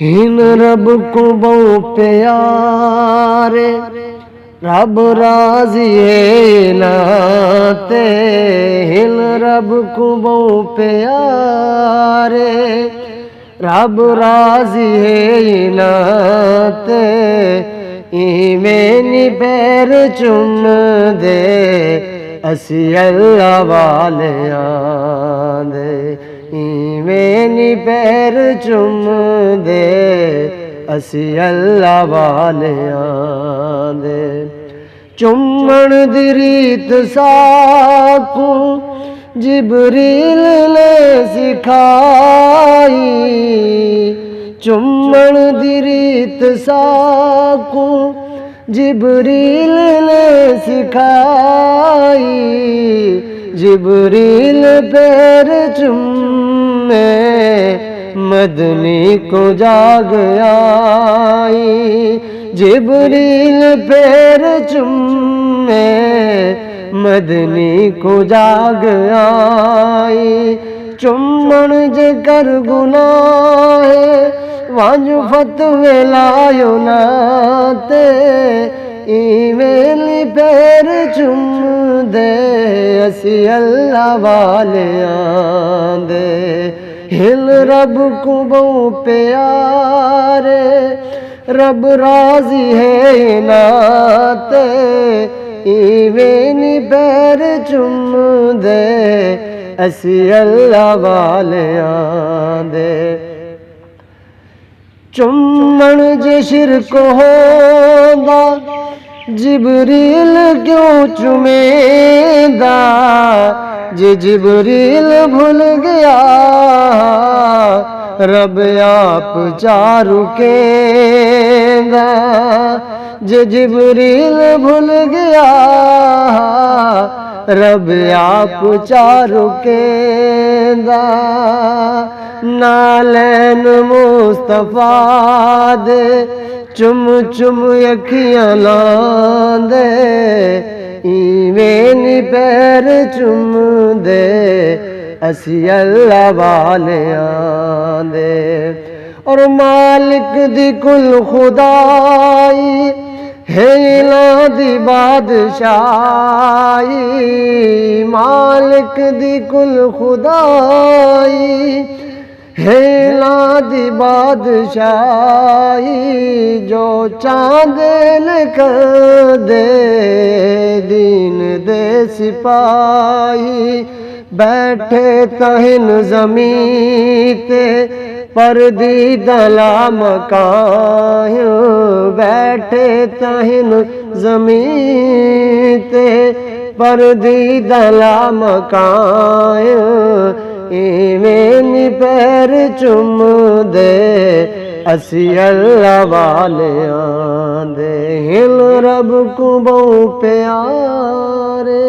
हिन रब को बहु प्यारे, रब राजी है नाते। हिन रब को बहु प्यारे, रब राजी है नाते। इवें पैर चुम दे असी अल्लाह वालियां दे। इवें पैर चुम दे असी अल्लाह वालियां दे। चुम्मण दी रीत साकू जिबरील ने सिखाई। चुम्मण दी रीत साकू जिबरील ने सिखाई। जिबरील पैर चुम्मे मदनी को जाग आई। जिबरील पैर चुम्मे मदनी को जाग आई। चुम्मण जे कर गुनाहे वांज फतवे लायो नाते। इवें पैर चुम दे असी अल्लाह वालियां दे। हिल रब को बहु प्यारे, रब राजी है नाते। इवें पैर चुम दे असी अल्लाह वालियां दे। चुम्मण जे शिरक होंदा जिबरील क्यों चुमेंदा। जे जिबरील भूल गया रब आप चारू केंदा। जे जिबरील भूल गया रब आप चारू केंदा। नालैन मुस्तफा दे चुम चुम अखियां लांदे। इवें पैर चुम दे असी अल्लाह वालियां दे। और मालिक दी कुल खुदाई है इलाह दी बादशाही। मालिक दी कुल खुदाई है इलाह दी बादशाही। जो चांद लिख दे दीन दे सिपाही। बैठे तहिन ज़मीं ते परदीदा मकान। बैठे तहिन ज़मीं ते परदीदा मकान। इवें पैर चुम दे असी अल्लाह वालियां दे। हिल रब को बहु प्यारे।